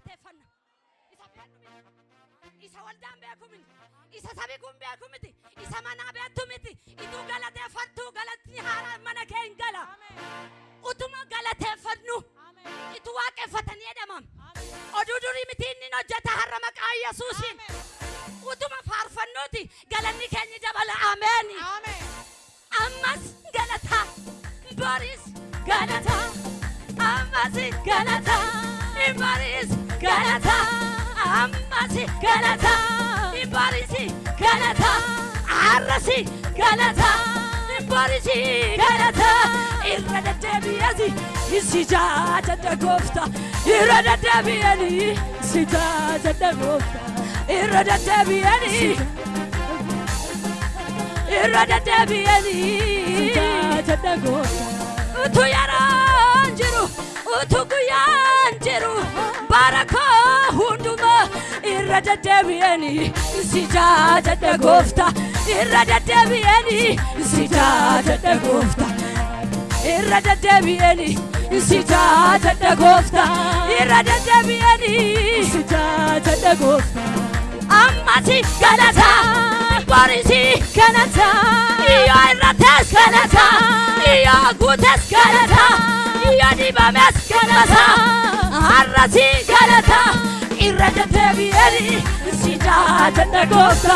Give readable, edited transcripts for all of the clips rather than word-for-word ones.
galateeffanna. Isa waldaan beeku miti. Isa sabi kun beeku miti. Isa manaa beektu miti. Ituu galateeffattu galatni haaraan mana kee hin gala. Utuma galateeffannu ituu waaqeffatanii jedhamam. Oduu durii miti inni hojjeta har'a maqaa Yesuusiin. Utuma faarfannuuti galanni keenya dabala. Ameen. Ammas galata boris galata ammas galata boris galata ammas galata boris galata arrasi galata boris galata irra deddeebi'anii si jaajadha goofta irra deddeebi'anii si jaajadha goofta irra deddeebi'anii irra deddeebi'anii jaajadha goofta utuu yaraan jiru utuu guyyaan jiru barakoo hundumaa irra deddeebi'anii si jaajadha goofta irra deddeebi'anii si jaajadha goofta irra deddeebi'anii si jaajadha goofta irra deddeebi'anii si jaajadha goofta ammasi galata borisi galata iyo irrates galata iyo guutes galata iyo dibames galata arrasi galata irra deddeebi'anii si jaajadha goofta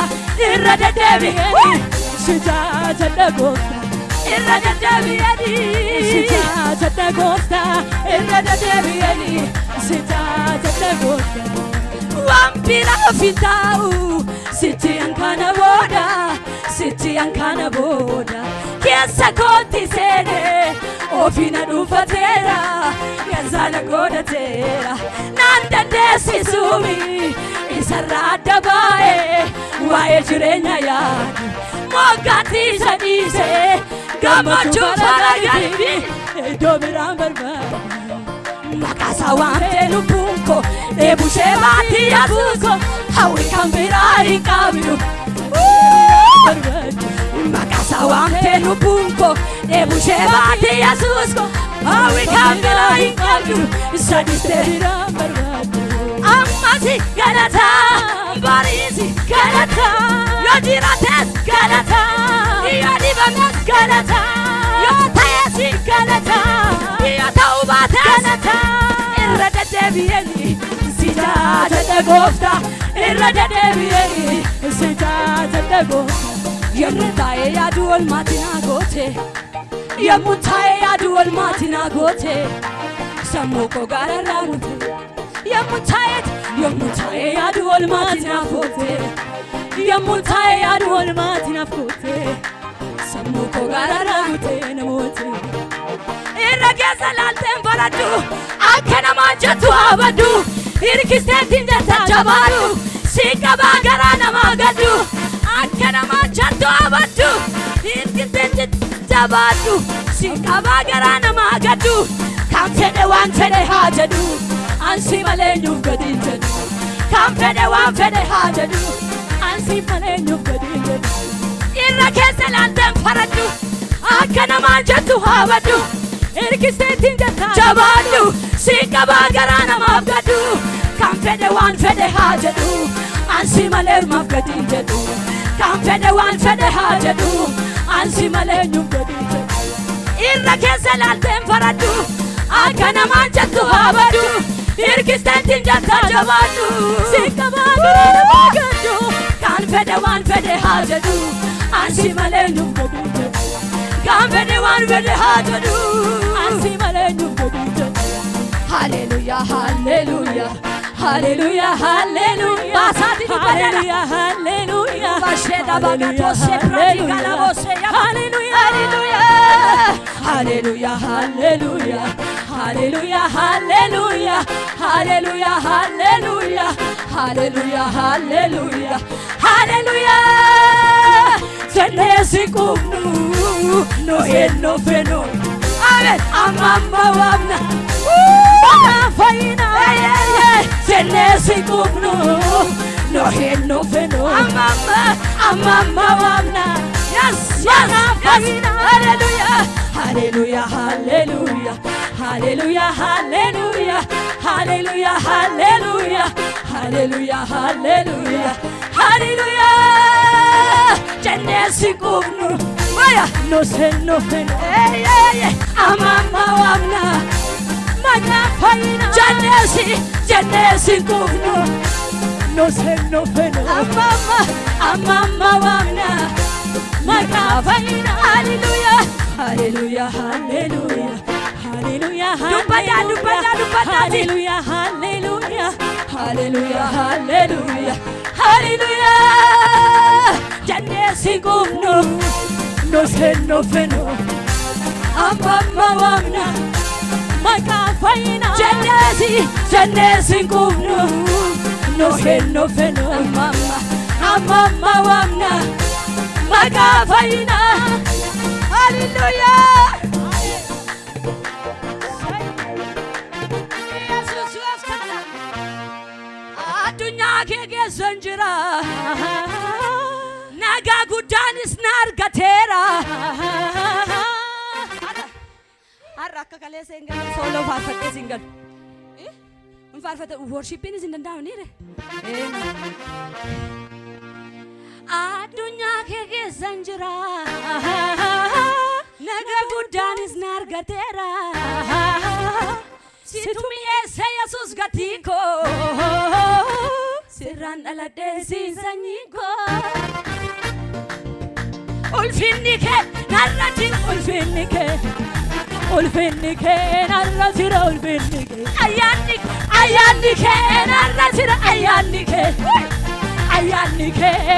irra deddeebi'anii si jaajadha goofta irra deddeebi'anii si jaajadha goofta irra deddeebi'anii si jaajadha goofta wampira ofitau sitti ankana boda keessa kooti seene ofina dhuunfatera gazaala godhatera naan dandeessisuumi isarraa adda baa'ee waa'ee jireenya yaadu moggaatti isa dhiisee gammachuu faragalii iddoo biraan barbaada maqaasa waamtee lubbuun koo dheebushee baatti yaasuuko hawwi kan biraa hin qabnu maqaasa waamtee lubbuun koo dheebushee baatti yaasuuko hawwi kan biraa hin qabnu sadistee biraan barbaadu ammasi galata bariisi galata yoo jiraates galata yoo dibames galata yoo ta'es galata yoo ta'uu baates galata irra deddeebi'anii si jaajadha goofta irra deddeebi'anii si jaajadha goofta yommuu taa'ee yaadu oolmaati naa goote yommuu taa'ee yaadu oolmaati naa goote sammuu koo gaararraa mute yommuu taa'ee yaadu oolmaati naa goote yommuu taa'ee yaadu oolmaati naa goote sammuu koo gaararraa mute namooti irra keessa laalteen baradhu akka namaan jettu habadhu hirkisteetiin jetta jabaadhu si qabaa garaa namaa gadhu akka namaan jettu habadhu hirkisteetiin jabaadhu si qabaa garaa namaa gadhu kan fedhe waan fedhe haa jedhu ansi malee nyuuf gadi jedhu kan fedhe waan fedhe haa jedhu ansi malee nyuuf gadi jedhu irra keessa laalteen baradhu akka namaan jettu habadhu hirkisteetiin jetta jabaadhu si qabaa garaa namaaf gadhu kan fedhe waan fedhe haa jedhu ansi malee maaf gadi jedhu kan fedhe waan fedhe haa jedhu ansi malee nyuuf gadi jedhu irra keessa laalteen baradhu akka namaan jettu habadhu hirkisteetiin jetta jabaadhu si qabaa garaa namaaf gadhu kan fedhe waan fedhe haa jedhu ansi malee nyuuf gadi jedhu kan fedhe waan fedhe haa jedhu ansi malee nyuuf gadi jedhu hallelujah hallelujah hallelujah hallelujah basati hallelujah hallelujah basheda bagatose pratika la bose hallelujah hallelujah hallelujah hallelujah hallelujah hallelujah hallelujah hallelujah hallelujah hallelujah senesi kumnu no enno feno amen amamba wabna bana faina senesi kumnu no enno feno amamba wabna yes bana faina hallelujah hallelujah hallelujah hallelujah hallelujah hallelujah, hallelujah, hallelujah, hallelujah, hallelujah. Jannesi kunu, maya no se no fe, amama wamna, maya faina. Jannesi kunu, no se no fe, amama wamna, maya faina. Hallelujah, hallelujah, hallelujah. Hallelujah, hallelujah, hallelujah, hallelujah, hallelujah, hallelujah. Jannesi kunu, no se no feno, amama wamna, maka faina. Jannesi kunu, no se no feno, amama wamna, maka faina. Hallelujah. Ke zanjira naga gudanis nargatera arrakka kale singal solo farfate singal farfate worshipin is in the down here adunya ke zanjira naga gudanis nargatera situmi ese Jesus gatiko Sirran ala desi zaniko Ulfinnike narratin ulfinnike narratira ulfinnike Ayannike narratira ayannike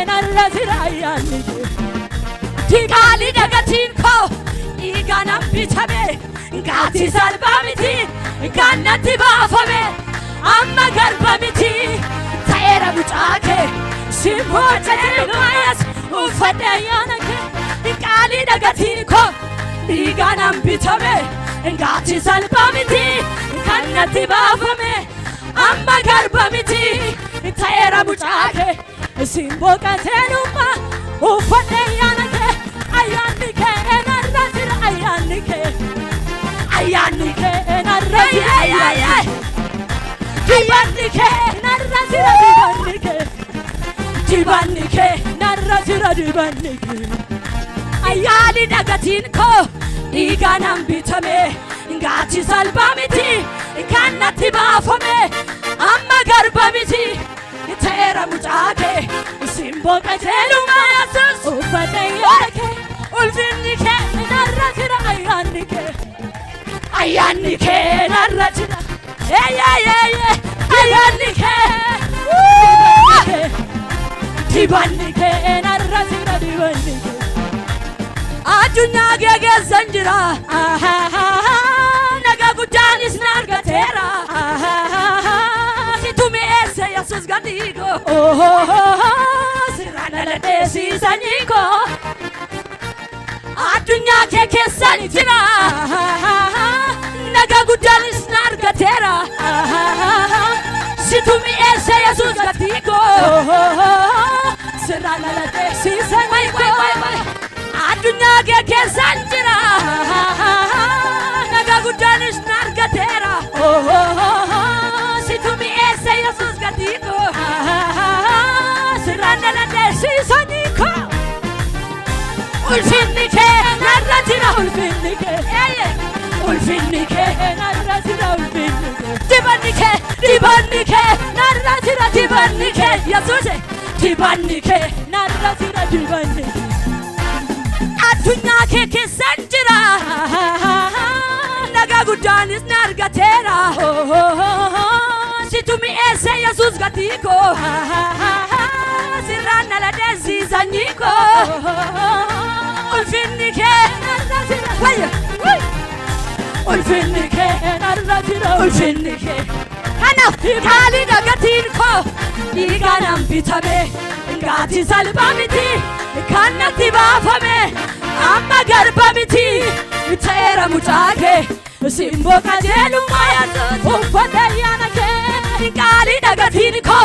narratira ayannike Tikali dagatin ko iganam bitame Gati salbamiti kannati baafame amma garbamiti Era bucake, simbote lumayas, ufate yanake, ikali dagatiko, iganam bitame, ngati salbamiti, kannati bafame, amma garbamiti, era bucake, simbote luma, ufate yanake, ayanike narratira ayanike narratira Dibannike narratira dibannike narratira dibannike ayali dagatin ko iganam bitame ngati salbamiti kannati baafame amma garbamiti tera mucake simboka teluma yasus ufatayake ulfinnike narratira ayanike narratira Ayannike dibannike narratira dibannike adunya gege zanjira naga gudanis nargatera situmi ese Jesus gatiko sirana la desi zaniko adunya gege zanjira naga gudanis nargatera situmi ese Jesus gatiko sirana la desi zaniko adunya gege zanjira naga gudanis nargatera situmi ese Jesus gatiko sirana la desi zaniko ulfinnike narratira ulfinnike narratira ulfinnike dibannike narratira dibannike Yesuse dibannike narratira dibannike adunya ke sanjira naga gudanis nargatera situmi ese Jesus gatiko sirana la desi zaniko ulfinnike narratira ulfinnike narratira ulfinnike Ana kali dagatin ko iganam bitame ngati salbamiti kannati baafame amma garbamiti tera mucake simboka teluma yasus ufate yanake kali dagatin ko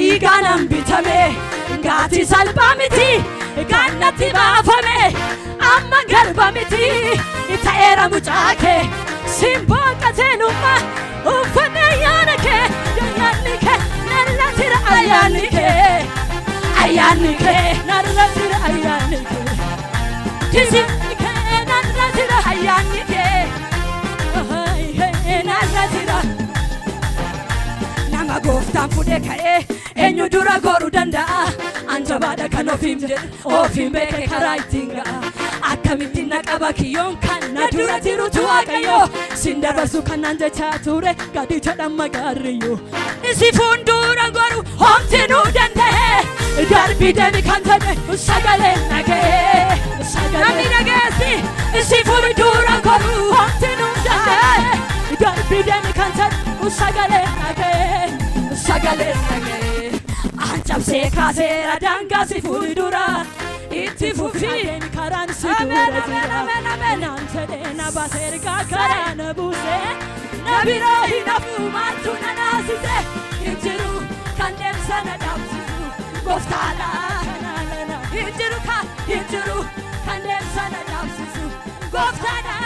iganam bitame ngati salbamiti kannati baafame amma garbamiti tera mucake simboka teluma ufate yanake ayyaanike ayyaanike narratira ayyaanike kisinike narratira ayyaanike narratira nama gooftaan fuudhee ka'ee eenyu dura goruu danda'a anjabaadha kan ofiin beeke karaa ittiin ga'a akkamittiin na qaba kiyyoon kan na dura jirutu waaqayyo sin dabarsu kan naan jechaa ture gadi jedhan magaarriyyuu isi fuuldura goru homtinuu danda'e darbii deemi kan jedhe sagaleen dhaga'e namni dhageessi isi fuuldura goru homtinuu danda'e darbii deemi kan jedhe sagaleen dhaga'e ancabsee kaaseera daangaa si fuuldura itti fufii karaan si dura jira naan jedhee na baasee ergaa karaa na buusee na biroo hin hafu maaltu na naasise hin jiru kan deemsa na dhaabsisu gooftaadha hin jiru kan deemsa na dhaabsisu gooftaadha